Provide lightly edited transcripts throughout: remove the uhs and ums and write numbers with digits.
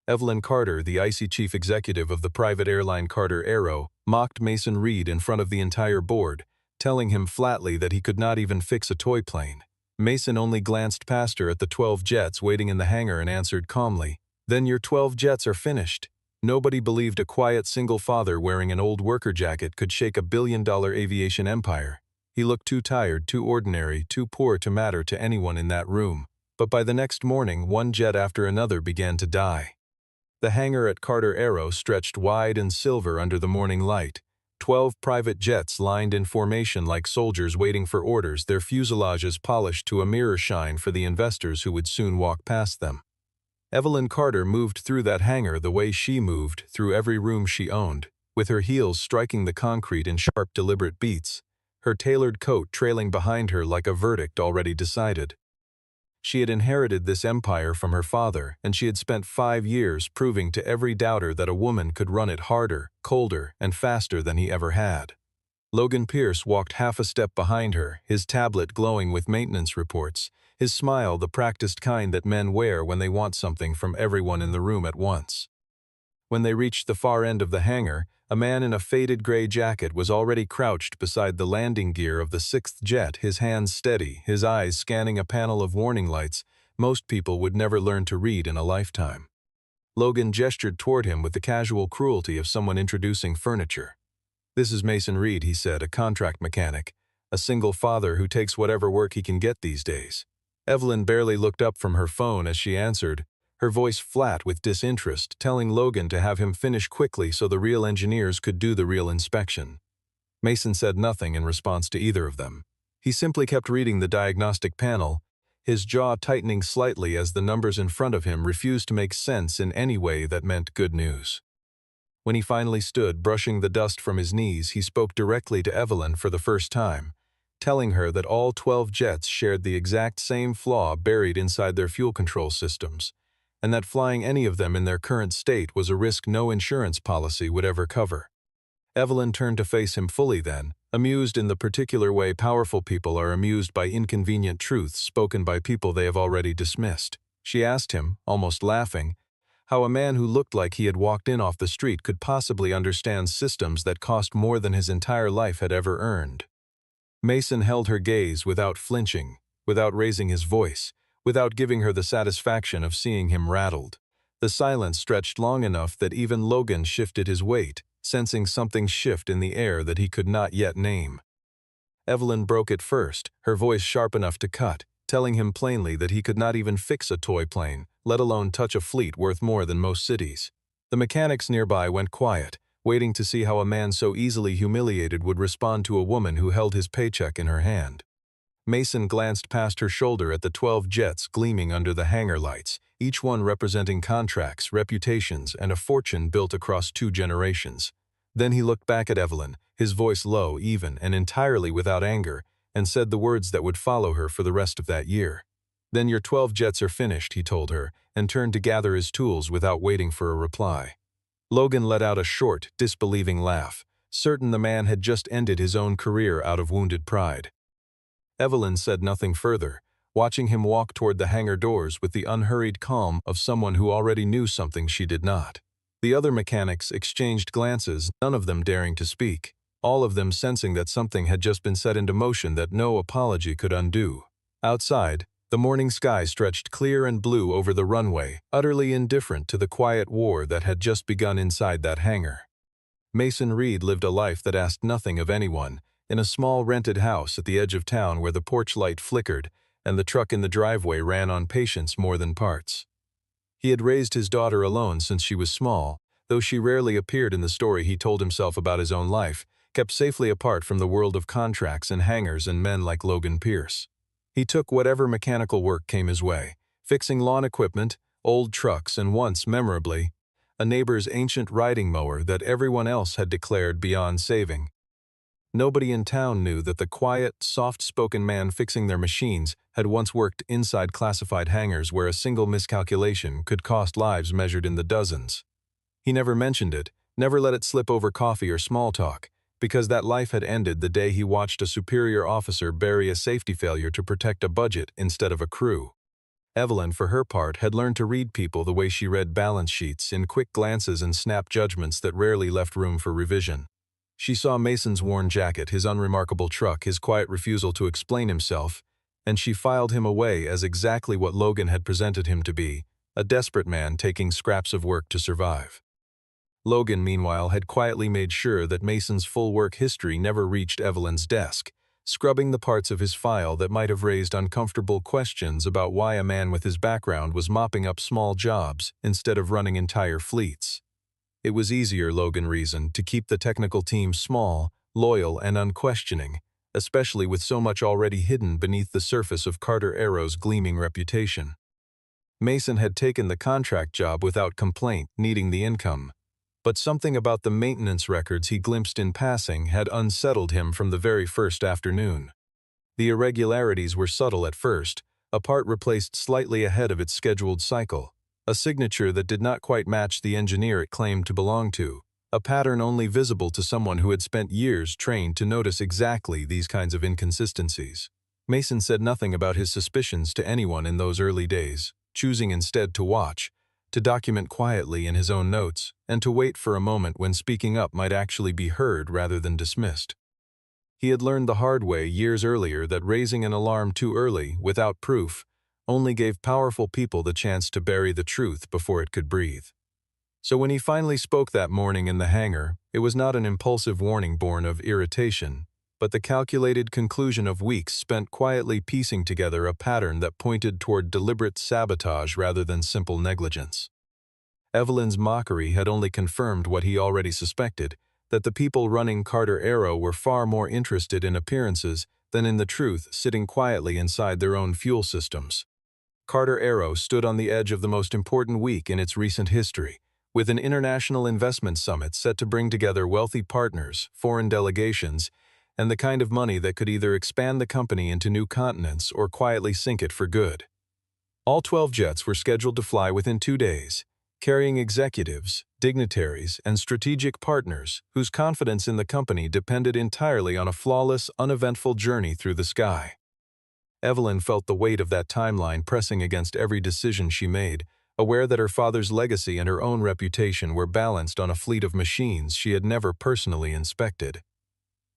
Evelyn Carter, the icy chief executive of the private airline Carter Aero, mocked Mason Reed in front of the entire board, telling him flatly that he could not even fix a toy plane. Mason only glanced past her at the 12 jets waiting in the hangar and answered calmly, "Then your 12 jets are finished." Nobody believed a quiet single father wearing an old worker jacket could shake a billion-dollar aviation empire. He looked too tired, too ordinary, too poor to matter to anyone in that room. But by the next morning, one jet after another began to die. The hangar at Carter Aero stretched wide and silver under the morning light. 12 private jets lined in formation like soldiers waiting for orders, their fuselages polished to a mirror shine for the investors who would soon walk past them. Evelyn Carter moved through that hangar the way she moved through every room she owned, with her heels striking the concrete in sharp, deliberate beats, her tailored coat trailing behind her like a verdict already decided. She had inherited this empire from her father, and she had spent 5 years proving to every doubter that a woman could run it harder, colder, and faster than he ever had. Logan Pierce walked half a step behind her, his tablet glowing with maintenance reports, his smile the practiced kind that men wear when they want something from everyone in the room at once. When they reached the far end of the hangar, a man in a faded gray jacket was already crouched beside the landing gear of the 6th jet, his hands steady, his eyes scanning a panel of warning lights most people would never learn to read in a lifetime. Logan gestured toward him with the casual cruelty of someone introducing furniture. "This is Mason Reed," he said, "a contract mechanic, a single father who takes whatever work he can get these days." Evelyn barely looked up from her phone as she answered, her voice flat with disinterest, telling Logan to have him finish quickly so the real engineers could do the real inspection. Mason said nothing in response to either of them. He simply kept reading the diagnostic panel, his jaw tightening slightly as the numbers in front of him refused to make sense in any way that meant good news. When he finally stood, brushing the dust from his knees, he spoke directly to Evelyn for the first time, telling her that all 12 jets shared the exact same flaw buried inside their fuel control systems, and that flying any of them in their current state was a risk no insurance policy would ever cover. Evelyn turned to face him fully then, amused in the particular way powerful people are amused by inconvenient truths spoken by people they have already dismissed. She asked him, almost laughing, how a man who looked like he had walked in off the street could possibly understand systems that cost more than his entire life had ever earned. Mason held her gaze without flinching, without raising his voice, without giving her the satisfaction of seeing him rattled. The silence stretched long enough that even Logan shifted his weight, sensing something shift in the air that he could not yet name. Evelyn broke it first, her voice sharp enough to cut, telling him plainly that he could not even fix a toy plane, let alone touch a fleet worth more than most cities. The mechanics nearby went quiet, waiting to see how a man so easily humiliated would respond to a woman who held his paycheck in her hand. Mason glanced past her shoulder at the 12 jets gleaming under the hangar lights, each one representing contracts, reputations, and a fortune built across 2 generations. Then he looked back at Evelyn, his voice low, even, and entirely without anger, and said the words that would follow her for the rest of that year. "Then your 12 jets are finished," he told her, and turned to gather his tools without waiting for a reply. Logan let out a short, disbelieving laugh, certain the man had just ended his own career out of wounded pride. Evelyn said nothing further, watching him walk toward the hangar doors with the unhurried calm of someone who already knew something she did not. The other mechanics exchanged glances, none of them daring to speak, all of them sensing that something had just been set into motion that no apology could undo. Outside, the morning sky stretched clear and blue over the runway, utterly indifferent to the quiet war that had just begun inside that hangar. Mason Reed lived a life that asked nothing of anyone, in a small rented house at the edge of town where the porch light flickered and the truck in the driveway ran on patience more than parts. He had raised his daughter alone since she was small, though she rarely appeared in the story he told himself about his own life, kept safely apart from the world of contracts and hangars and men like Logan Pierce. He took whatever mechanical work came his way, fixing lawn equipment, old trucks, and once, memorably, a neighbor's ancient riding mower that everyone else had declared beyond saving. Nobody in town knew that the quiet, soft-spoken man fixing their machines had once worked inside classified hangars where a single miscalculation could cost lives measured in the dozens. He never mentioned it, never let it slip over coffee or small talk, because that life had ended the day he watched a superior officer bury a safety failure to protect a budget instead of a crew. Evelyn, for her part, had learned to read people the way she read balance sheets, in quick glances and snap judgments that rarely left room for revision. She saw Mason's worn jacket, his unremarkable truck, his quiet refusal to explain himself, and she filed him away as exactly what Logan had presented him to be, a desperate man taking scraps of work to survive. Logan, meanwhile, had quietly made sure that Mason's full work history never reached Evelyn's desk, scrubbing the parts of his file that might have raised uncomfortable questions about why a man with his background was mopping up small jobs instead of running entire fleets. It was easier, Logan reasoned, to keep the technical team small, loyal, and unquestioning, especially with so much already hidden beneath the surface of Carter Aero's gleaming reputation. Mason had taken the contract job without complaint, needing the income. But something about the maintenance records he glimpsed in passing had unsettled him from the very first afternoon. The irregularities were subtle at first, a part replaced slightly ahead of its scheduled cycle, a signature that did not quite match the engineer it claimed to belong to, a pattern only visible to someone who had spent years trained to notice exactly these kinds of inconsistencies. Mason said nothing about his suspicions to anyone in those early days, choosing instead to watch, to document quietly in his own notes, and to wait for a moment when speaking up might actually be heard rather than dismissed. He had learned the hard way years earlier that raising an alarm too early, without proof, only gave powerful people the chance to bury the truth before it could breathe. So when he finally spoke that morning in the hangar, it was not an impulsive warning born of irritation, but the calculated conclusion of weeks spent quietly piecing together a pattern that pointed toward deliberate sabotage rather than simple negligence. Evelyn's mockery had only confirmed what he already suspected, that the people running Carter Aero were far more interested in appearances than in the truth sitting quietly inside their own fuel systems. Carter Aero stood on the edge of the most important week in its recent history, with an international investment summit set to bring together wealthy partners, foreign delegations, and the kind of money that could either expand the company into new continents or quietly sink it for good. All 12 jets were scheduled to fly within 2 days, carrying executives, dignitaries, and strategic partners whose confidence in the company depended entirely on a flawless, uneventful journey through the sky. Evelyn felt the weight of that timeline pressing against every decision she made, aware that her father's legacy and her own reputation were balanced on a fleet of machines she had never personally inspected.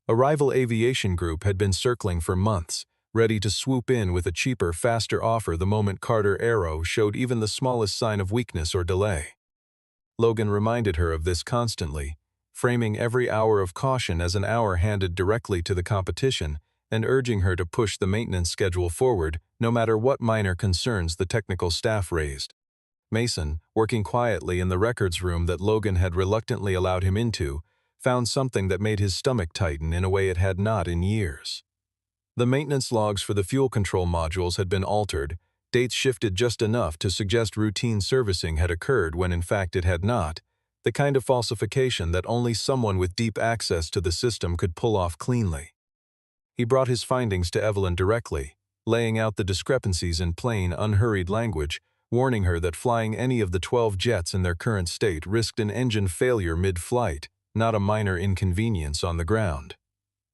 A rival aviation group had been circling for months, ready to swoop in with a cheaper, faster offer the moment Carter Aero showed even the smallest sign of weakness or delay. Logan reminded her of this constantly, framing every hour of caution as an hour handed directly to the competition and urging her to push the maintenance schedule forward no matter what minor concerns the technical staff raised. Mason, working quietly in the records room that Logan had reluctantly allowed him into, found something that made his stomach tighten in a way it had not in years. The maintenance logs for the fuel control modules had been altered, dates shifted just enough to suggest routine servicing had occurred when in fact it had not, the kind of falsification that only someone with deep access to the system could pull off cleanly. He brought his findings to Evelyn directly, laying out the discrepancies in plain, unhurried language, warning her that flying any of the 12 jets in their current state risked an engine failure mid-flight, not a minor inconvenience on the ground.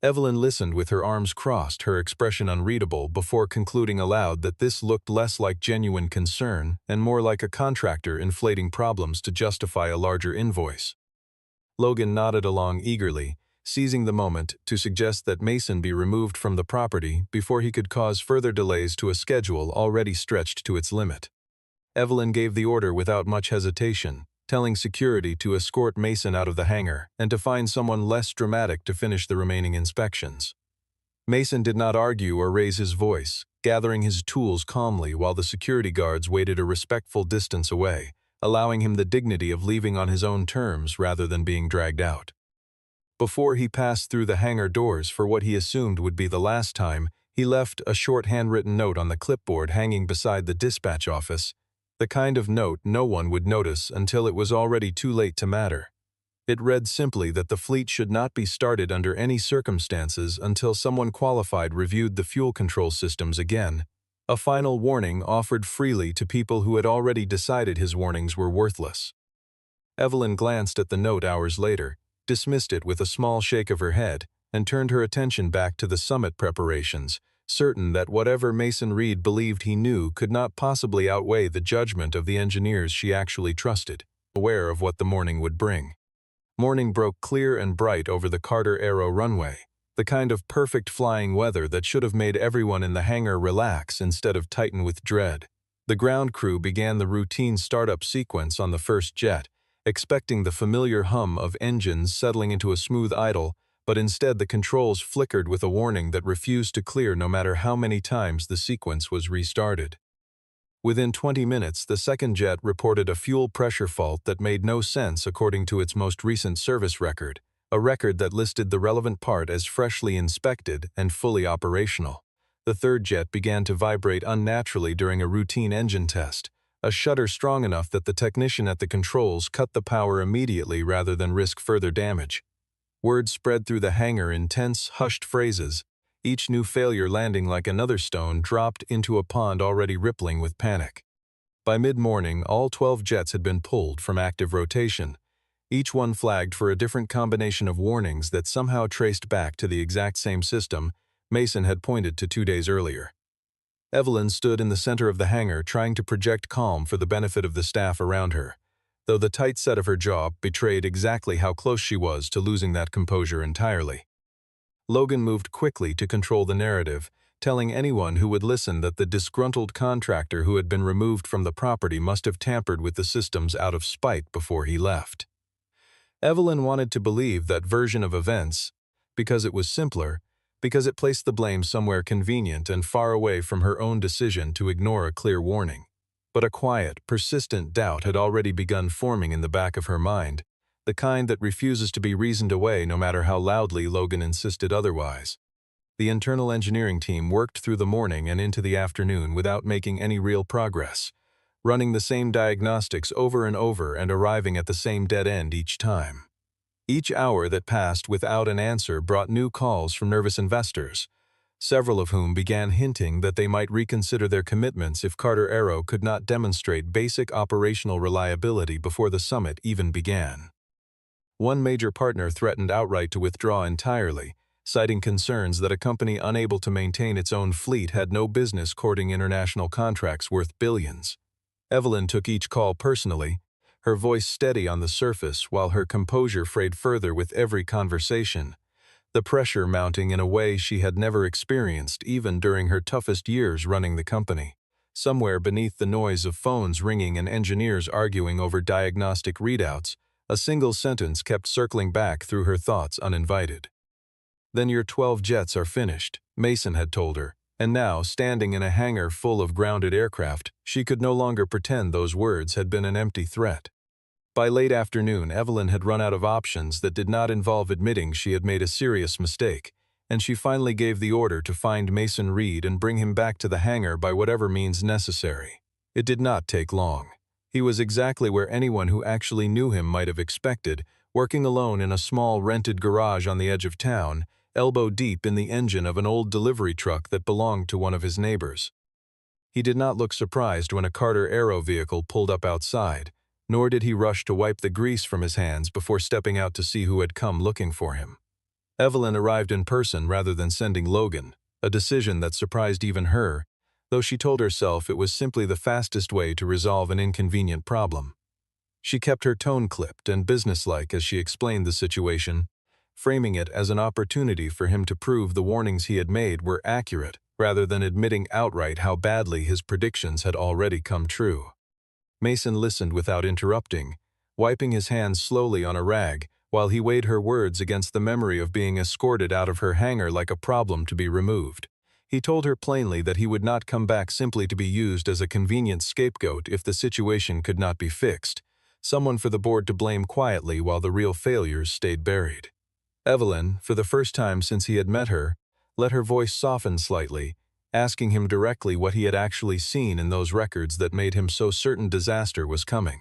Evelyn listened with her arms crossed, her expression unreadable, before concluding aloud that this looked less like genuine concern and more like a contractor inflating problems to justify a larger invoice. Logan nodded along eagerly, seizing the moment to suggest that Mason be removed from the property before he could cause further delays to a schedule already stretched to its limit. Evelyn gave the order without much hesitation, telling security to escort Mason out of the hangar and to find someone less dramatic to finish the remaining inspections. Mason did not argue or raise his voice, gathering his tools calmly while the security guards waited a respectful distance away, allowing him the dignity of leaving on his own terms rather than being dragged out. Before he passed through the hangar doors for what he assumed would be the last time, he left a short handwritten note on the clipboard hanging beside the dispatch office, the kind of note no one would notice until it was already too late to matter. It read simply that the fleet should not be started under any circumstances until someone qualified reviewed the fuel control systems again, a final warning offered freely to people who had already decided his warnings were worthless. Evelyn glanced at the note hours later, dismissed it with a small shake of her head, and turned her attention back to the summit preparations, certain that whatever Mason Reed believed he knew could not possibly outweigh the judgment of the engineers she actually trusted, aware of what the morning would bring. Morning broke clear and bright over the Carter Aero runway, the kind of perfect flying weather that should have made everyone in the hangar relax instead of tighten with dread. The ground crew began the routine startup sequence on the first jet, expecting the familiar hum of engines settling into a smooth idle, but instead the controls flickered with a warning that refused to clear no matter how many times the sequence was restarted. Within 20 minutes, the second jet reported a fuel pressure fault that made no sense according to its most recent service record, a record that listed the relevant part as freshly inspected and fully operational. The third jet began to vibrate unnaturally during a routine engine test, a shudder strong enough that the technician at the controls cut the power immediately rather than risk further damage. Word spread through the hangar in tense, hushed phrases, each new failure landing like another stone dropped into a pond already rippling with panic. By mid-morning, all 12 jets had been pulled from active rotation, each one flagged for a different combination of warnings that somehow traced back to the exact same system Mason had pointed to 2 days earlier. Evelyn stood in the center of the hangar trying to project calm for the benefit of the staff around her, though the tight set of her jaw betrayed exactly how close she was to losing that composure entirely. Logan moved quickly to control the narrative, telling anyone who would listen that the disgruntled contractor who had been removed from the property must have tampered with the systems out of spite before he left. Evelyn wanted to believe that version of events, because it was simpler, because it placed the blame somewhere convenient and far away from her own decision to ignore a clear warning. But a quiet, persistent doubt had already begun forming in the back of her mind, the kind that refuses to be reasoned away no matter how loudly Logan insisted otherwise. The internal engineering team worked through the morning and into the afternoon without making any real progress, running the same diagnostics over and over and arriving at the same dead end each time. Each hour that passed without an answer brought new calls from nervous investors, several of whom began hinting that they might reconsider their commitments if Carter Aero could not demonstrate basic operational reliability before the summit even began. One major partner threatened outright to withdraw entirely, citing concerns that a company unable to maintain its own fleet had no business courting international contracts worth billions. Evelyn took each call personally, her voice steady on the surface while her composure frayed further with every conversation, the pressure mounting in a way she had never experienced even during her toughest years running the company. Somewhere beneath the noise of phones ringing and engineers arguing over diagnostic readouts, a single sentence kept circling back through her thoughts uninvited. "Then your 12 jets are finished," Mason had told her, and now, standing in a hangar full of grounded aircraft, she could no longer pretend those words had been an empty threat. By late afternoon, Evelyn had run out of options that did not involve admitting she had made a serious mistake, and she finally gave the order to find Mason Reed and bring him back to the hangar by whatever means necessary. It did not take long. He was exactly where anyone who actually knew him might have expected, working alone in a small rented garage on the edge of town, elbow deep in the engine of an old delivery truck that belonged to one of his neighbors. He did not look surprised when a Carter Aero vehicle pulled up outside, nor did he rush to wipe the grease from his hands before stepping out to see who had come looking for him. Evelyn arrived in person rather than sending Logan, a decision that surprised even her, though she told herself it was simply the fastest way to resolve an inconvenient problem. She kept her tone clipped and businesslike as she explained the situation, framing it as an opportunity for him to prove the warnings he had made were accurate, rather than admitting outright how badly his predictions had already come true. Mason listened without interrupting, wiping his hands slowly on a rag, while he weighed her words against the memory of being escorted out of her hangar like a problem to be removed. He told her plainly that he would not come back simply to be used as a convenient scapegoat if the situation could not be fixed, someone for the board to blame quietly while the real failures stayed buried. Evelyn, for the first time since he had met her, let her voice soften slightly, asking him directly what he had actually seen in those records that made him so certain disaster was coming.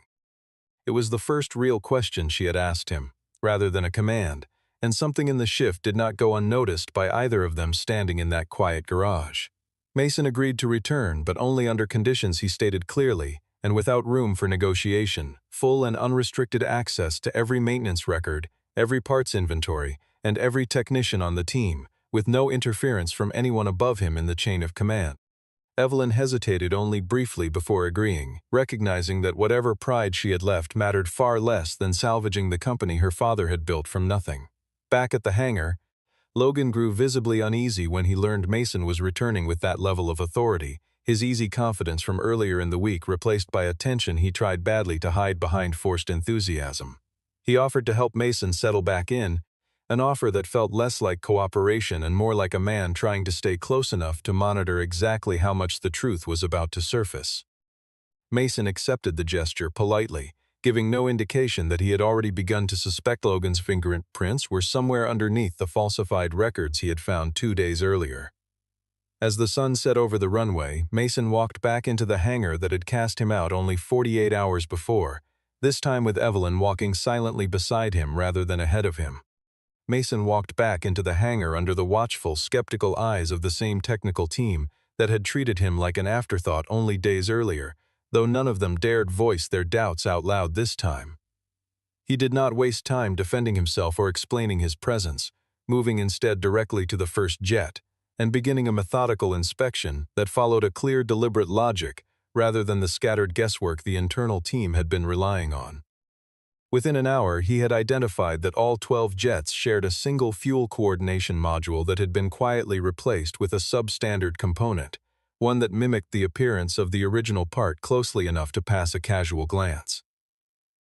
It was the first real question she had asked him, rather than a command, and something in the shift did not go unnoticed by either of them standing in that quiet garage. Mason agreed to return, but only under conditions he stated clearly, and without room for negotiation, full and unrestricted access to every maintenance record, every parts inventory, and every technician on the team, with no interference from anyone above him in the chain of command. Evelyn hesitated only briefly before agreeing, recognizing that whatever pride she had left mattered far less than salvaging the company her father had built from nothing. Back at the hangar, Logan grew visibly uneasy when he learned Mason was returning with that level of authority, his easy confidence from earlier in the week replaced by a tension he tried badly to hide behind forced enthusiasm. He offered to help Mason settle back in, an offer that felt less like cooperation and more like a man trying to stay close enough to monitor exactly how much the truth was about to surface. Mason accepted the gesture politely, giving no indication that he had already begun to suspect Logan's fingerprints were somewhere underneath the falsified records he had found 2 days earlier. As the sun set over the runway, Mason walked back into the hangar that had cast him out only 48 hours before, this time with Evelyn walking silently beside him rather than ahead of him. Mason walked back into the hangar under the watchful, skeptical eyes of the same technical team that had treated him like an afterthought only days earlier, though none of them dared voice their doubts out loud this time. He did not waste time defending himself or explaining his presence, moving instead directly to the first jet, and beginning a methodical inspection that followed a clear, deliberate logic rather than the scattered guesswork the internal team had been relying on. Within an hour, he had identified that all 12 jets shared a single fuel coordination module that had been quietly replaced with a substandard component, one that mimicked the appearance of the original part closely enough to pass a casual glance.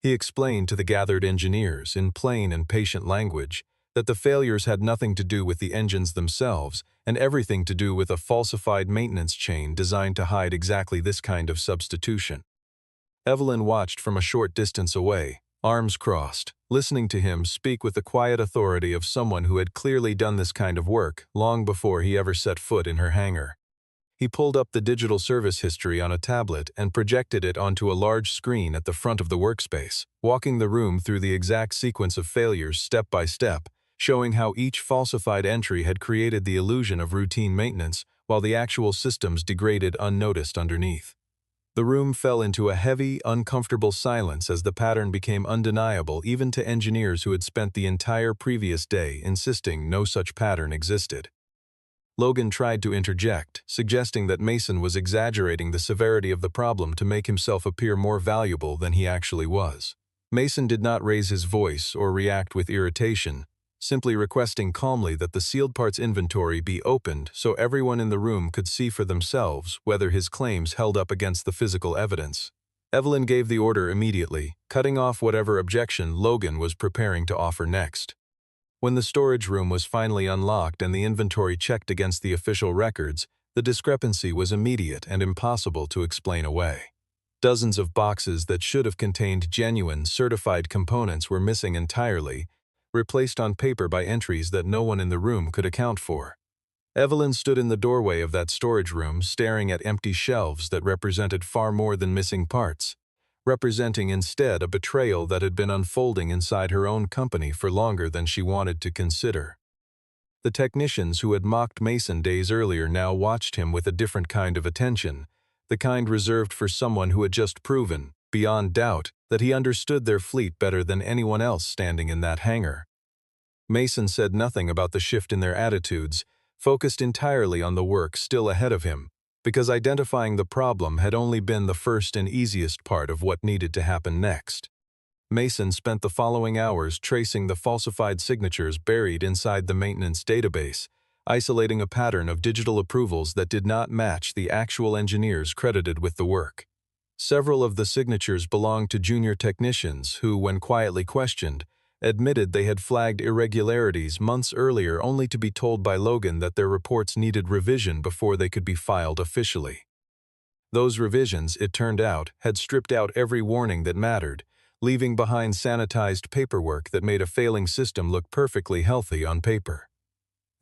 He explained to the gathered engineers, in plain and patient language, that the failures had nothing to do with the engines themselves and everything to do with a falsified maintenance chain designed to hide exactly this kind of substitution. Evelyn watched from a short distance away, arms crossed, listening to him speak with the quiet authority of someone who had clearly done this kind of work long before he ever set foot in her hangar. He pulled up the digital service history on a tablet and projected it onto a large screen at the front of the workspace, walking the room through the exact sequence of failures step by step, showing how each falsified entry had created the illusion of routine maintenance while the actual systems degraded unnoticed underneath. The room fell into a heavy, uncomfortable silence as the pattern became undeniable even to engineers who had spent the entire previous day insisting no such pattern existed. Logan tried to interject, suggesting that Mason was exaggerating the severity of the problem to make himself appear more valuable than he actually was. Mason did not raise his voice or react with irritation, simply requesting calmly that the sealed parts inventory be opened so everyone in the room could see for themselves whether his claims held up against the physical evidence. Evelyn gave the order immediately, cutting off whatever objection Logan was preparing to offer next. When the storage room was finally unlocked and the inventory checked against the official records, the discrepancy was immediate and impossible to explain away. Dozens of boxes that should have contained genuine, certified components were missing entirely, replaced on paper by entries that no one in the room could account for. Evelyn stood in the doorway of that storage room staring at empty shelves that represented far more than missing parts, representing instead a betrayal that had been unfolding inside her own company for longer than she wanted to consider. The technicians who had mocked Mason days earlier now watched him with a different kind of attention, the kind reserved for someone who had just proven, beyond doubt, that he understood their fleet better than anyone else standing in that hangar. Mason said nothing about the shift in their attitudes, focused entirely on the work still ahead of him, because identifying the problem had only been the first and easiest part of what needed to happen next. Mason spent the following hours tracing the falsified signatures buried inside the maintenance database, isolating a pattern of digital approvals that did not match the actual engineers credited with the work. Several of the signatures belonged to junior technicians who, when quietly questioned, admitted they had flagged irregularities months earlier only to be told by Logan that their reports needed revision before they could be filed officially. Those revisions, it turned out, had stripped out every warning that mattered, leaving behind sanitized paperwork that made a failing system look perfectly healthy on paper.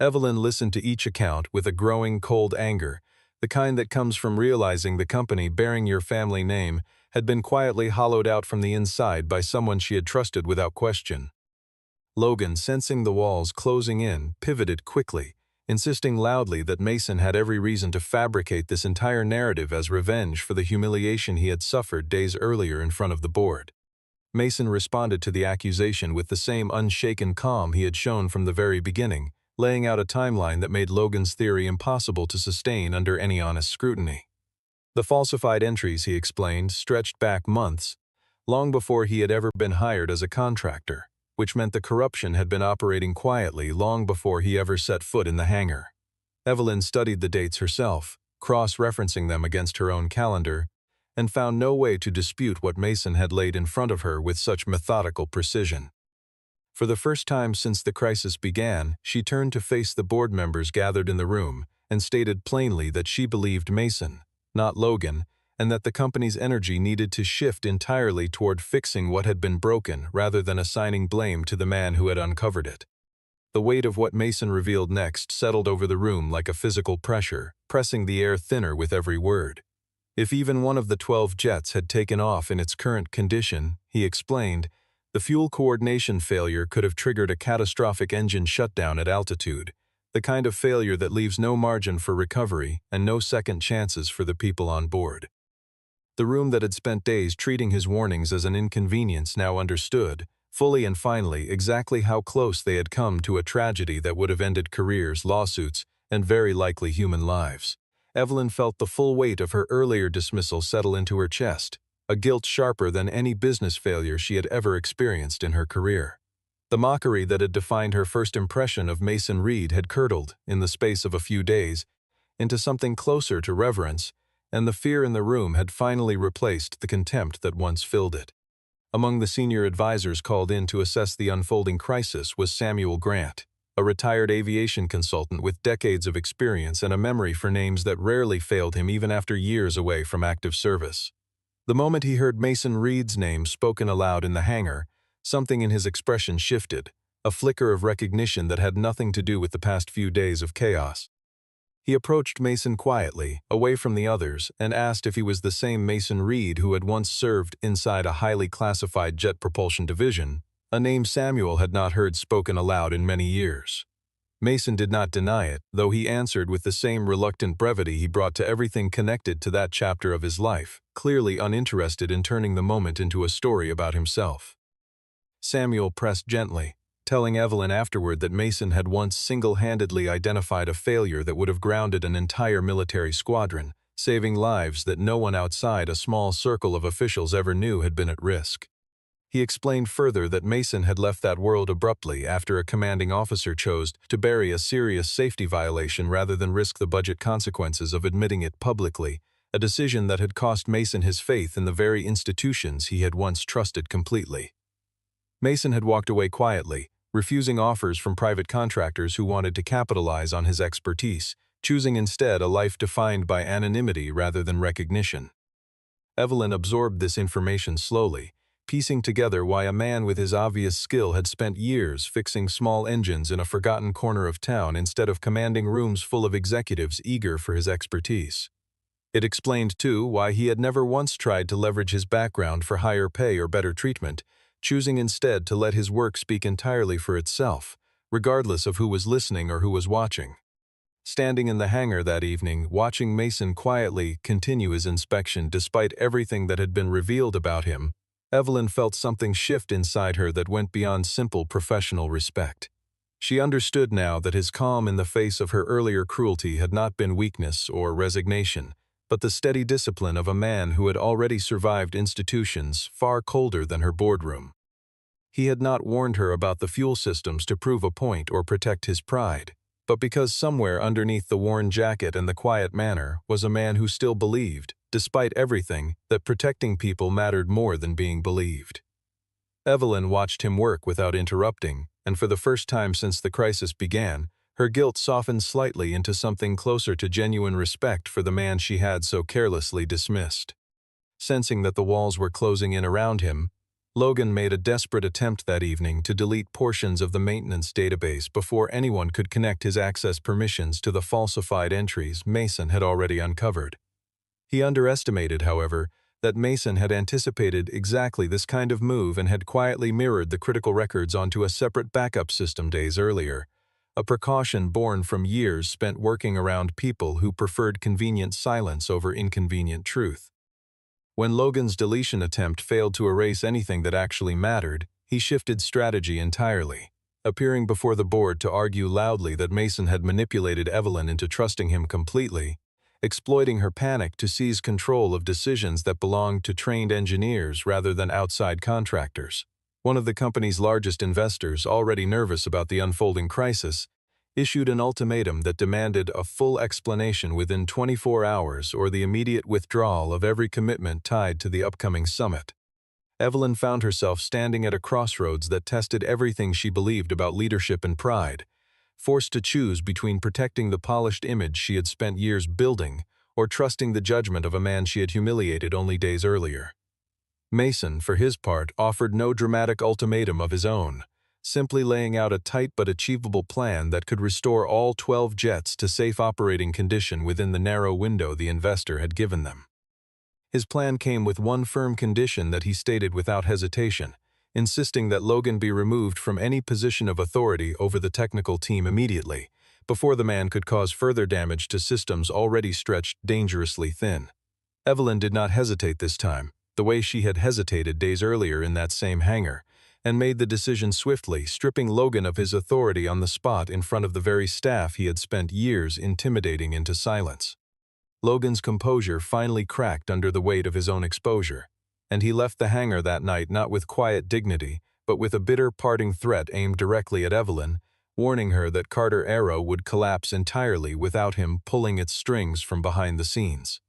Evelyn listened to each account with a growing cold anger, the kind that comes from realizing the company bearing your family name had been quietly hollowed out from the inside by someone she had trusted without question. Logan, sensing the walls closing in, pivoted quickly, insisting loudly that Mason had every reason to fabricate this entire narrative as revenge for the humiliation he had suffered days earlier in front of the board. Mason responded to the accusation with the same unshaken calm he had shown from the very beginning, laying out a timeline that made Logan's theory impossible to sustain under any honest scrutiny. The falsified entries, he explained, stretched back months, long before he had ever been hired as a contractor, which meant the corruption had been operating quietly long before he ever set foot in the hangar. Evelyn studied the dates herself, cross-referencing them against her own calendar, and found no way to dispute what Mason had laid in front of her with such methodical precision. For the first time since the crisis began, she turned to face the board members gathered in the room and stated plainly that she believed Mason, not Logan, and that the company's energy needed to shift entirely toward fixing what had been broken rather than assigning blame to the man who had uncovered it. The weight of what Mason revealed next settled over the room like a physical pressure, pressing the air thinner with every word. If even one of the 12 jets had taken off in its current condition, he explained, the fuel coordination failure could have triggered a catastrophic engine shutdown at altitude, the kind of failure that leaves no margin for recovery and no second chances for the people on board. The room that had spent days treating his warnings as an inconvenience now understood, fully and finally, exactly how close they had come to a tragedy that would have ended careers, lawsuits, and very likely human lives. Evelyn felt the full weight of her earlier dismissal settle into her chest, a guilt sharper than any business failure she had ever experienced in her career. The mockery that had defined her first impression of Mason Reed had curdled, in the space of a few days, into something closer to reverence, and the fear in the room had finally replaced the contempt that once filled it. Among the senior advisors called in to assess the unfolding crisis was Samuel Grant, a retired aviation consultant with decades of experience and a memory for names that rarely failed him even after years away from active service. The moment he heard Mason Reed's name spoken aloud in the hangar, something in his expression shifted, a flicker of recognition that had nothing to do with the past few days of chaos. He approached Mason quietly, away from the others, and asked if he was the same Mason Reed who had once served inside a highly classified jet propulsion division, a name Samuel had not heard spoken aloud in many years. Mason did not deny it, though he answered with the same reluctant brevity he brought to everything connected to that chapter of his life, clearly uninterested in turning the moment into a story about himself. Samuel pressed gently, telling Evelyn afterward that Mason had once single-handedly identified a failure that would have grounded an entire military squadron, saving lives that no one outside a small circle of officials ever knew had been at risk. He explained further that Mason had left that world abruptly after a commanding officer chose to bury a serious safety violation rather than risk the budget consequences of admitting it publicly, a decision that had cost Mason his faith in the very institutions he had once trusted completely. Mason had walked away quietly, refusing offers from private contractors who wanted to capitalize on his expertise, choosing instead a life defined by anonymity rather than recognition. Evelyn absorbed this information slowly, piecing together why a man with his obvious skill had spent years fixing small engines in a forgotten corner of town instead of commanding rooms full of executives eager for his expertise. It explained, too, why he had never once tried to leverage his background for higher pay or better treatment, choosing instead to let his work speak entirely for itself, regardless of who was listening or who was watching. Standing in the hangar that evening, watching Mason quietly continue his inspection despite everything that had been revealed about him, Evelyn felt something shift inside her that went beyond simple professional respect. She understood now that his calm in the face of her earlier cruelty had not been weakness or resignation, but the steady discipline of a man who had already survived institutions far colder than her boardroom. He had not warned her about the fuel systems to prove a point or protect his pride, but because somewhere underneath the worn jacket and the quiet manner was a man who still believed, despite everything, that protecting people mattered more than being believed. Evelyn watched him work without interrupting, and for the first time since the crisis began, her guilt softened slightly into something closer to genuine respect for the man she had so carelessly dismissed. Sensing that the walls were closing in around him, Logan made a desperate attempt that evening to delete portions of the maintenance database before anyone could connect his access permissions to the falsified entries Mason had already uncovered. He underestimated, however, that Mason had anticipated exactly this kind of move and had quietly mirrored the critical records onto a separate backup system days earlier, a precaution born from years spent working around people who preferred convenient silence over inconvenient truth. When Logan's deletion attempt failed to erase anything that actually mattered, he shifted strategy entirely. appearing before the board to argue loudly that Mason had manipulated Evelyn into trusting him completely, exploiting her panic to seize control of decisions that belonged to trained engineers rather than outside contractors. One of the company's largest investors, already nervous about the unfolding crisis, issued an ultimatum that demanded a full explanation within 24 hours or the immediate withdrawal of every commitment tied to the upcoming summit. Evelyn found herself standing at a crossroads that tested everything she believed about leadership and pride, forced to choose between protecting the polished image she had spent years building or trusting the judgment of a man she had humiliated only days earlier. Mason, for his part, offered no dramatic ultimatum of his own, simply laying out a tight but achievable plan that could restore all 12 jets to safe operating condition within the narrow window the investor had given them. His plan came with one firm condition that he stated without hesitation, insisting that Logan be removed from any position of authority over the technical team immediately, before the man could cause further damage to systems already stretched dangerously thin. Evelyn did not hesitate this time, the way she had hesitated days earlier in that same hangar, and made the decision swiftly, stripping Logan of his authority on the spot in front of the very staff he had spent years intimidating into silence. Logan's composure finally cracked under the weight of his own exposure, and he left the hangar that night not with quiet dignity, but with a bitter parting threat aimed directly at Evelyn, warning her that Carter Aero would collapse entirely without him pulling its strings from behind the scenes.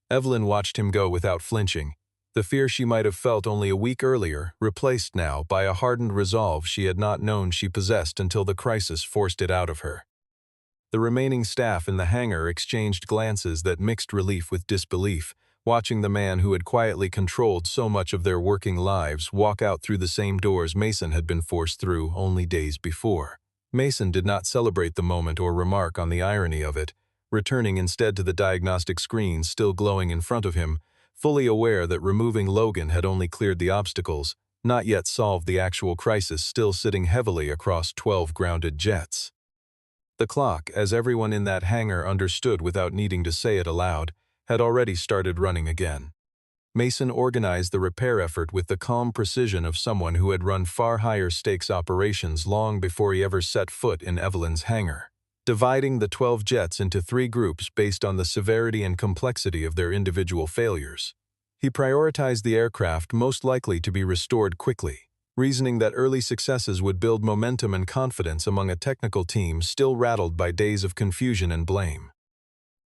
Evelyn watched him go without flinching, the fear she might have felt only a week earlier, replaced now by a hardened resolve she had not known she possessed until the crisis forced it out of her. The remaining staff in the hangar exchanged glances that mixed relief with disbelief, watching the man who had quietly controlled so much of their working lives walk out through the same doors Mason had been forced through only days before. Mason did not celebrate the moment or remark on the irony of it, returning instead to the diagnostic screens still glowing in front of him, fully aware that removing Logan had only cleared the obstacles, not yet solved the actual crisis still sitting heavily across 12 grounded jets. The clock, as everyone in that hangar understood without needing to say it aloud, had already started running again. Mason organized the repair effort with the calm precision of someone who had run far higher stakes operations long before he ever set foot in Evelyn's hangar, dividing the 12 jets into 3 groups based on the severity and complexity of their individual failures. He prioritized the aircraft most likely to be restored quickly, reasoning that early successes would build momentum and confidence among a technical team still rattled by days of confusion and blame.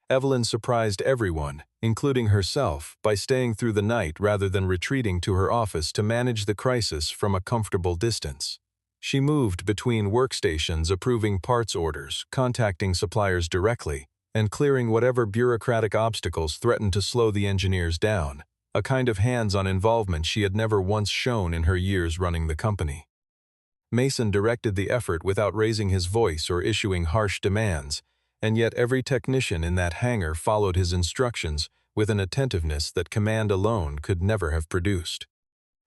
Evelyn surprised everyone, including herself, by staying through the night rather than retreating to her office to manage the crisis from a comfortable distance. She moved between workstations approving parts orders, contacting suppliers directly, and clearing whatever bureaucratic obstacles threatened to slow the engineers down, a kind of hands-on involvement she had never once shown in her years running the company. Mason directed the effort without raising his voice or issuing harsh demands, and yet every technician in that hangar followed his instructions with an attentiveness that command alone could never have produced.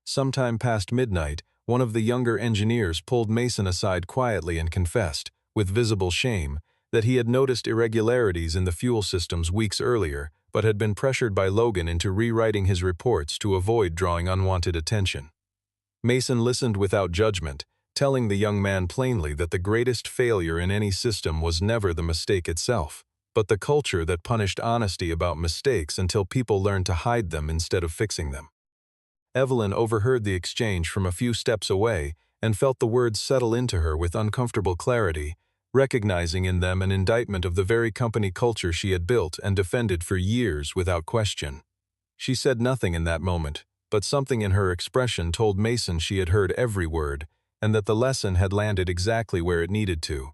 Sometime past midnight, one of the younger engineers pulled Mason aside quietly and confessed, with visible shame, that he had noticed irregularities in the fuel systems weeks earlier, but had been pressured by Logan into rewriting his reports to avoid drawing unwanted attention. Mason listened without judgment, telling the young man plainly that the greatest failure in any system was never the mistake itself, but the culture that punished honesty about mistakes until people learned to hide them instead of fixing them. Evelyn overheard the exchange from a few steps away and felt the words settle into her with uncomfortable clarity, recognizing in them an indictment of the very company culture she had built and defended for years without question. She said nothing in that moment, but something in her expression told Mason she had heard every word, and that the lesson had landed exactly where it needed to.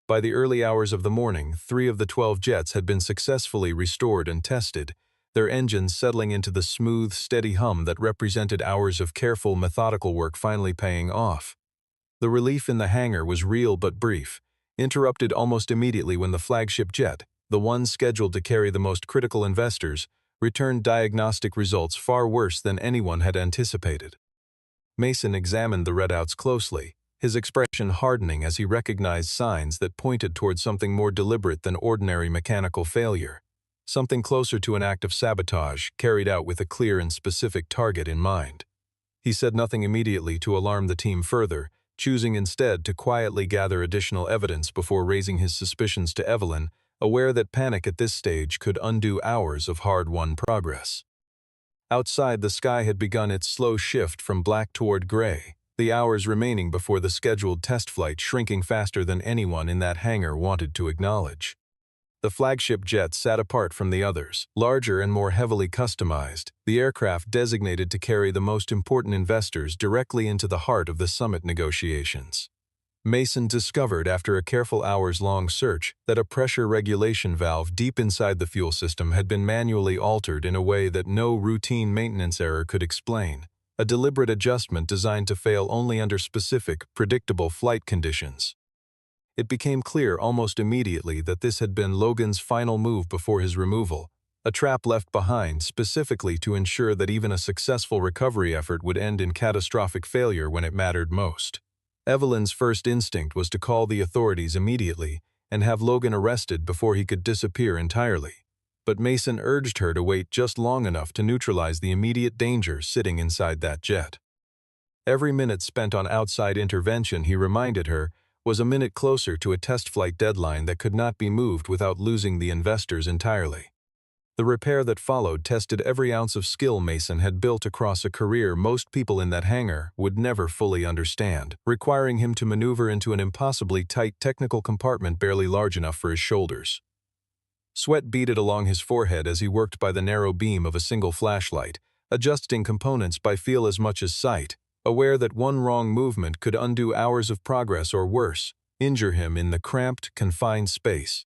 By the early hours of the morning, 3 of the 12 jets had been successfully restored and tested, their engines settling into the smooth, steady hum that represented hours of careful, methodical work finally paying off. The relief in the hangar was real but brief, interrupted almost immediately when the flagship jet, the one scheduled to carry the most critical investors, returned diagnostic results far worse than anyone had anticipated. Mason examined the readouts closely, his expression hardening as he recognized signs that pointed toward something more deliberate than ordinary mechanical failure, something closer to an act of sabotage carried out with a clear and specific target in mind. He said nothing immediately to alarm the team further, choosing instead to quietly gather additional evidence before raising his suspicions to Evelyn, aware that panic at this stage could undo hours of hard-won progress. Outside, the sky had begun its slow shift from black toward gray, the hours remaining before the scheduled test flight shrinking faster than anyone in that hangar wanted to acknowledge. The flagship jet sat apart from the others, larger and more heavily customized, the aircraft designated to carry the most important investors directly into the heart of the summit negotiations. Mason discovered after a careful hours-long search that a pressure regulation valve deep inside the fuel system had been manually altered in a way that no routine maintenance error could explain, a deliberate adjustment designed to fail only under specific, predictable flight conditions. It became clear almost immediately that this had been Logan's final move before his removal, a trap left behind specifically to ensure that even a successful recovery effort would end in catastrophic failure when it mattered most. Evelyn's first instinct was to call the authorities immediately and have Logan arrested before he could disappear entirely, but Mason urged her to wait just long enough to neutralize the immediate danger sitting inside that jet. Every minute spent on outside intervention, he reminded her, was a minute closer to a test flight deadline that could not be moved without losing the investors entirely. The repair that followed tested every ounce of skill Mason had built across a career most people in that hangar would never fully understand, requiring him to maneuver into an impossibly tight technical compartment barely large enough for his shoulders. Sweat beaded along his forehead as he worked by the narrow beam of a single flashlight, adjusting components by feel as much as sight, aware that one wrong movement could undo hours of progress or worse, injure him in the cramped, confined space.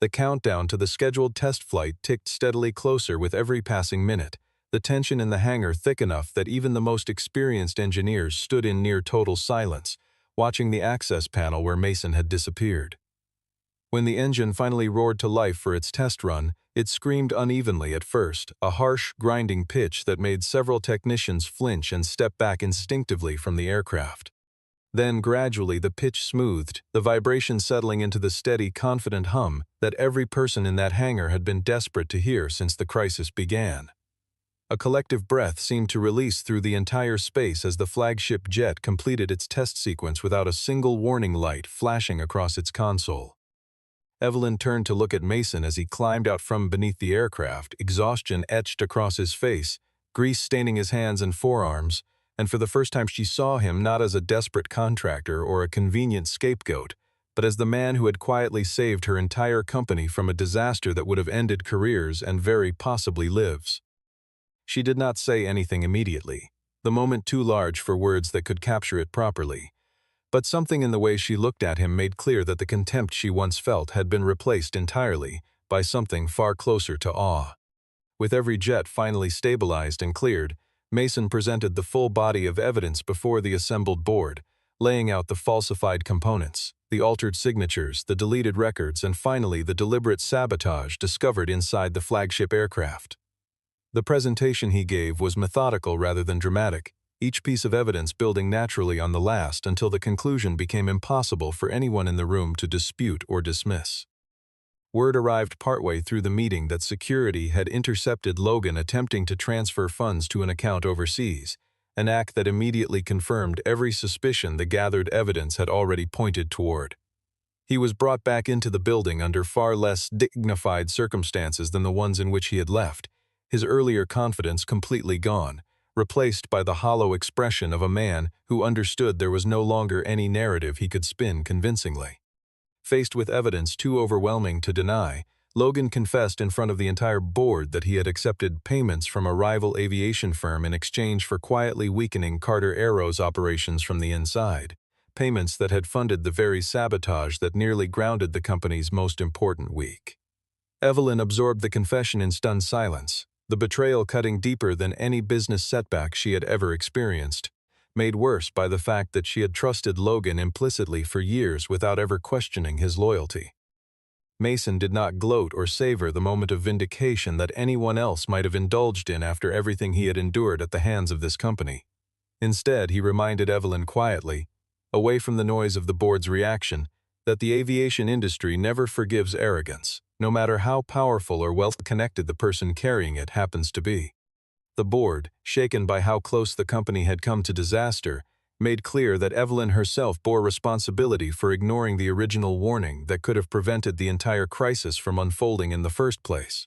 The countdown to the scheduled test flight ticked steadily closer with every passing minute, the tension in the hangar thick enough that even the most experienced engineers stood in near total silence, watching the access panel where Mason had disappeared. When the engine finally roared to life for its test run, it screamed unevenly at first, a harsh, grinding pitch that made several technicians flinch and step back instinctively from the aircraft. Then gradually the pitch smoothed, the vibration settling into the steady, confident hum that every person in that hangar had been desperate to hear since the crisis began. A collective breath seemed to release through the entire space as the flagship jet completed its test sequence without a single warning light flashing across its console. Evelyn turned to look at Mason as he climbed out from beneath the aircraft, exhaustion etched across his face, grease staining his hands and forearms, and for the first time she saw him not as a desperate contractor or a convenient scapegoat, but as the man who had quietly saved her entire company from a disaster that would have ended careers and very possibly lives. She did not say anything immediately, the moment too large for words that could capture it properly, but something in the way she looked at him made clear that the contempt she once felt had been replaced entirely by something far closer to awe. With every jet finally stabilized and cleared, Mason presented the full body of evidence before the assembled board, laying out the falsified components, the altered signatures, the deleted records, and finally the deliberate sabotage discovered inside the flagship aircraft. The presentation he gave was methodical rather than dramatic, each piece of evidence building naturally on the last until the conclusion became impossible for anyone in the room to dispute or dismiss. Word arrived partway through the meeting that security had intercepted Logan attempting to transfer funds to an account overseas, an act that immediately confirmed every suspicion the gathered evidence had already pointed toward. He was brought back into the building under far less dignified circumstances than the ones in which he had left, his earlier confidence completely gone, replaced by the hollow expression of a man who understood there was no longer any narrative he could spin convincingly. Faced with evidence too overwhelming to deny, Logan confessed in front of the entire board that he had accepted payments from a rival aviation firm in exchange for quietly weakening Carter Aero's operations from the inside, payments that had funded the very sabotage that nearly grounded the company's most important week. Evelyn absorbed the confession in stunned silence, the betrayal cutting deeper than any business setback she had ever experienced, made worse by the fact that she had trusted Logan implicitly for years without ever questioning his loyalty. Mason did not gloat or savor the moment of vindication that anyone else might have indulged in after everything he had endured at the hands of this company. Instead, he reminded Evelyn quietly, away from the noise of the board's reaction, that the aviation industry never forgives arrogance, no matter how powerful or well-connected the person carrying it happens to be. The board, shaken by how close the company had come to disaster, made clear that Evelyn herself bore responsibility for ignoring the original warning that could have prevented the entire crisis from unfolding in the first place.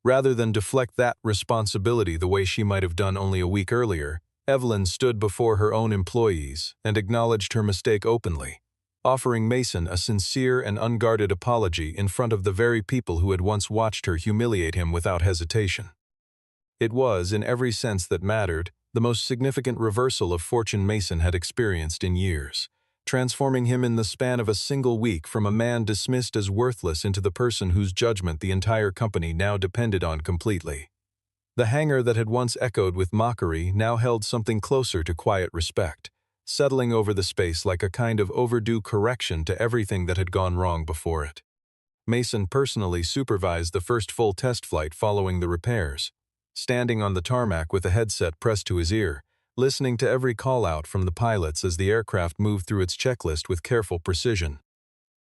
Rather than deflect that responsibility the way she might have done only a week earlier, Evelyn stood before her own employees and acknowledged her mistake openly, offering Mason a sincere and unguarded apology in front of the very people who had once watched her humiliate him without hesitation. It was, in every sense that mattered, the most significant reversal of fortune Mason had experienced in years, transforming him in the span of a single week from a man dismissed as worthless into the person whose judgment the entire company now depended on completely. The hangar that had once echoed with mockery now held something closer to quiet respect, settling over the space like a kind of overdue correction to everything that had gone wrong before it. Mason personally supervised the first full test flight following the repairs, standing on the tarmac with a headset pressed to his ear, listening to every call-out from the pilots as the aircraft moved through its checklist with careful precision.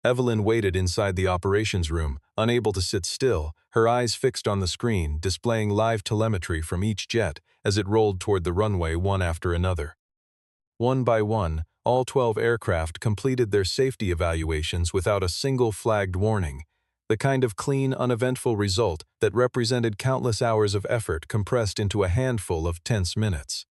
Evelyn waited inside the operations room, unable to sit still, her eyes fixed on the screen, displaying live telemetry from each jet as it rolled toward the runway one after another. One by one, all 12 aircraft completed their safety evaluations without a single flagged warning, the kind of clean, uneventful result that represented countless hours of effort compressed into a handful of tense minutes.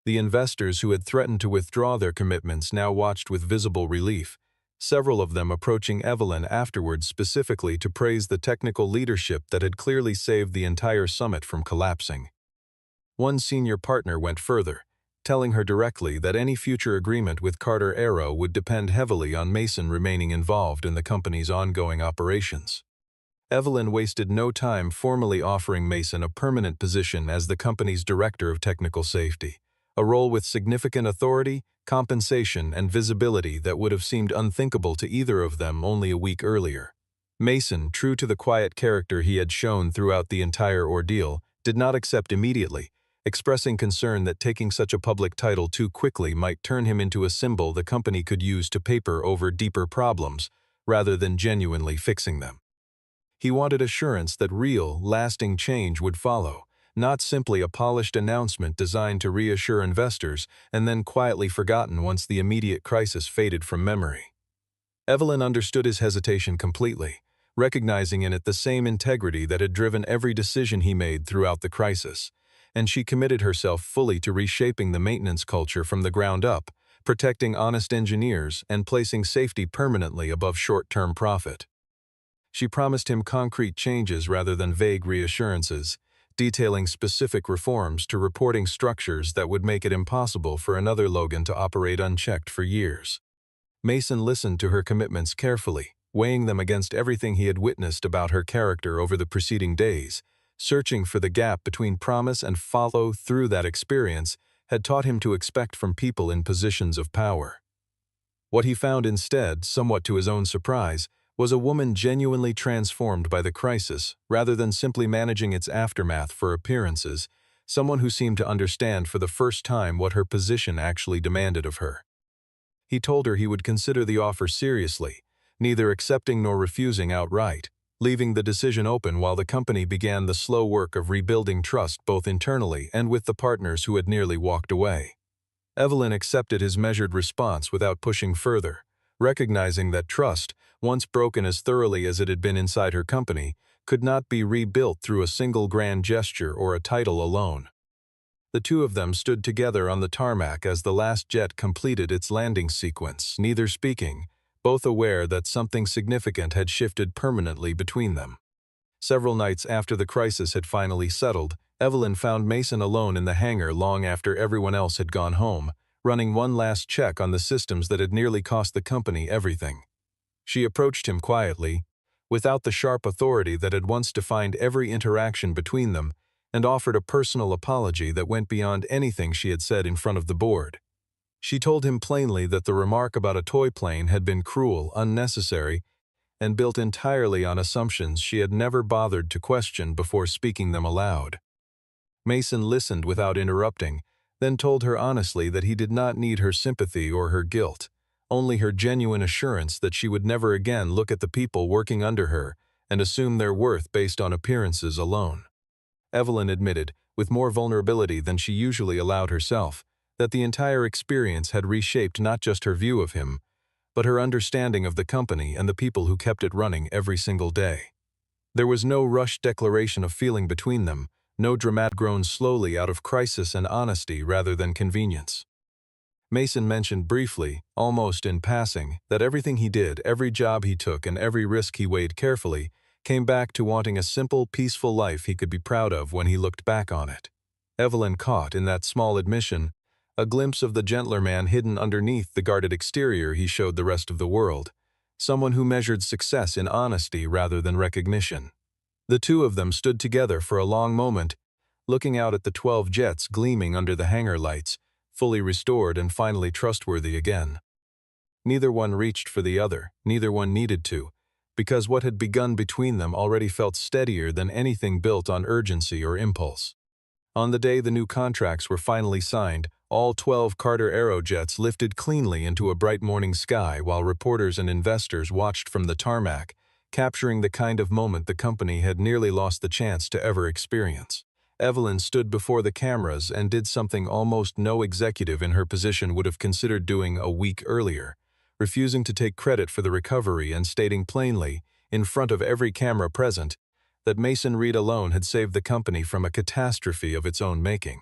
The investors who had threatened to withdraw their commitments now watched with visible relief, several of them approaching Evelyn afterwards specifically to praise the technical leadership that had clearly saved the entire summit from collapsing. One senior partner went further, telling her directly that any future agreement with Carter Aero would depend heavily on Mason remaining involved in the company's ongoing operations. Evelyn wasted no time formally offering Mason a permanent position as the company's Director of Technical Safety, a role with significant authority, compensation, and visibility that would have seemed unthinkable to either of them only a week earlier. Mason, true to the quiet character he had shown throughout the entire ordeal, did not accept immediately, expressing concern that taking such a public title too quickly might turn him into a symbol the company could use to paper over deeper problems, rather than genuinely fixing them. He wanted assurance that real, lasting change would follow, not simply a polished announcement designed to reassure investors and then quietly forgotten once the immediate crisis faded from memory. Evelyn understood his hesitation completely, recognizing in it the same integrity that had driven every decision he made throughout the crisis, and she committed herself fully to reshaping the maintenance culture from the ground up, protecting honest engineers and placing safety permanently above short-term profit. She promised him concrete changes rather than vague reassurances, detailing specific reforms to reporting structures that would make it impossible for another Logan to operate unchecked for years. Mason listened to her commitments carefully, weighing them against everything he had witnessed about her character over the preceding days, searching for the gap between promise and follow-through that experience had taught him to expect from people in positions of power. What he found instead, somewhat to his own surprise, was a woman genuinely transformed by the crisis, rather than simply managing its aftermath for appearances, someone who seemed to understand for the first time what her position actually demanded of her. He told her he would consider the offer seriously, neither accepting nor refusing outright, leaving the decision open while the company began the slow work of rebuilding trust both internally and with the partners who had nearly walked away. Evelyn accepted his measured response without pushing further, recognizing that trust, once broken as thoroughly as it had been inside her company, could not be rebuilt through a single grand gesture or a title alone. The two of them stood together on the tarmac as the last jet completed its landing sequence, neither speaking, both aware that something significant had shifted permanently between them. Several nights after the crisis had finally settled, Evelyn found Mason alone in the hangar long after everyone else had gone home, running one last check on the systems that had nearly cost the company everything. She approached him quietly, without the sharp authority that had once defined every interaction between them, and offered a personal apology that went beyond anything she had said in front of the board. She told him plainly that the remark about a toy plane had been cruel, unnecessary, and built entirely on assumptions she had never bothered to question before speaking them aloud. Mason listened without interrupting, then told her honestly that he did not need her sympathy or her guilt, only her genuine assurance that she would never again look at the people working under her and assume their worth based on appearances alone. Evelyn admitted, with more vulnerability than she usually allowed herself, that the entire experience had reshaped not just her view of him, but her understanding of the company and the people who kept it running every single day. There was no rushed declaration of feeling between them, no dramatic grown slowly out of crisis and honesty rather than convenience. Mason mentioned briefly, almost in passing, that everything he did, every job he took, and every risk he weighed carefully, came back to wanting a simple, peaceful life he could be proud of when he looked back on it. Evelyn caught, in that small admission, a glimpse of the gentler man hidden underneath the guarded exterior he showed the rest of the world, someone who measured success in honesty rather than recognition. The two of them stood together for a long moment, looking out at the 12 jets gleaming under the hangar lights, fully restored and finally trustworthy again. Neither one reached for the other, neither one needed to, because what had begun between them already felt steadier than anything built on urgency or impulse. On the day the new contracts were finally signed, all 12 Carter Aerojets lifted cleanly into a bright morning sky while reporters and investors watched from the tarmac, capturing the kind of moment the company had nearly lost the chance to ever experience. Evelyn stood before the cameras and did something almost no executive in her position would have considered doing a week earlier, refusing to take credit for the recovery and stating plainly, in front of every camera present, that Mason Reed alone had saved the company from a catastrophe of its own making.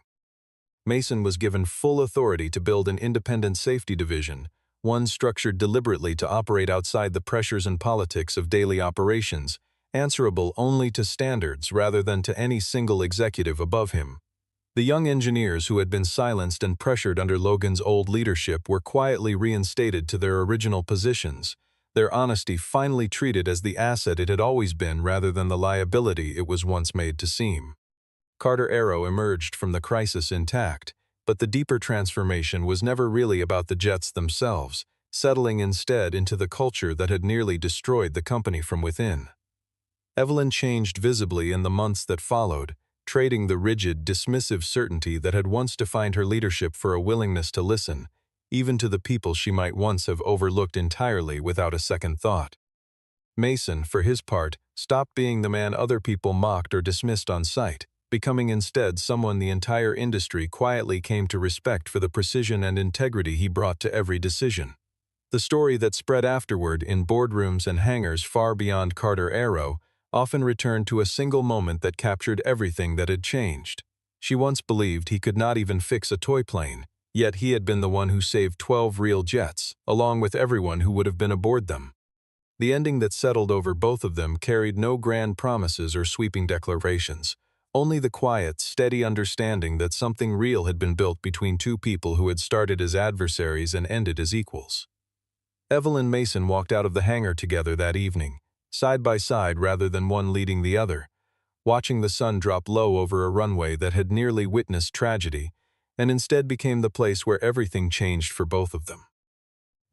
Mason was given full authority to build an independent safety division, one structured deliberately to operate outside the pressures and politics of daily operations, answerable only to standards rather than to any single executive above him. The young engineers who had been silenced and pressured under Logan's old leadership were quietly reinstated to their original positions, their honesty finally treated as the asset it had always been rather than the liability it was once made to seem. Carter Aero emerged from the crisis intact, but the deeper transformation was never really about the jets themselves, settling instead into the culture that had nearly destroyed the company from within. Evelyn changed visibly in the months that followed, trading the rigid, dismissive certainty that had once defined her leadership for a willingness to listen, even to the people she might once have overlooked entirely without a second thought. Mason, for his part, stopped being the man other people mocked or dismissed on sight, becoming instead someone the entire industry quietly came to respect for the precision and integrity he brought to every decision. The story that spread afterward in boardrooms and hangars far beyond Carter Aero often returned to a single moment that captured everything that had changed. She once believed he could not even fix a toy plane, yet he had been the one who saved 12 real jets, along with everyone who would have been aboard them. The ending that settled over both of them carried no grand promises or sweeping declarations, only the quiet, steady understanding that something real had been built between two people who had started as adversaries and ended as equals. Evelyn and Mason walked out of the hangar together that evening, side by side rather than one leading the other, watching the sun drop low over a runway that had nearly witnessed tragedy, and instead became the place where everything changed for both of them.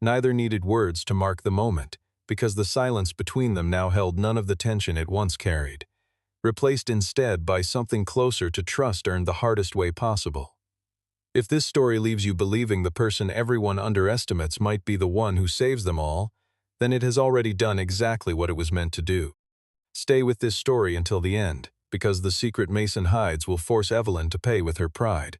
Neither needed words to mark the moment, because the silence between them now held none of the tension it once carried, replaced instead by something closer to trust earned the hardest way possible. If this story leaves you believing the person everyone underestimates might be the one who saves them all, then it has already done exactly what it was meant to do. Stay with this story until the end, because the secret Mason hides will force Evelyn to pay with her pride.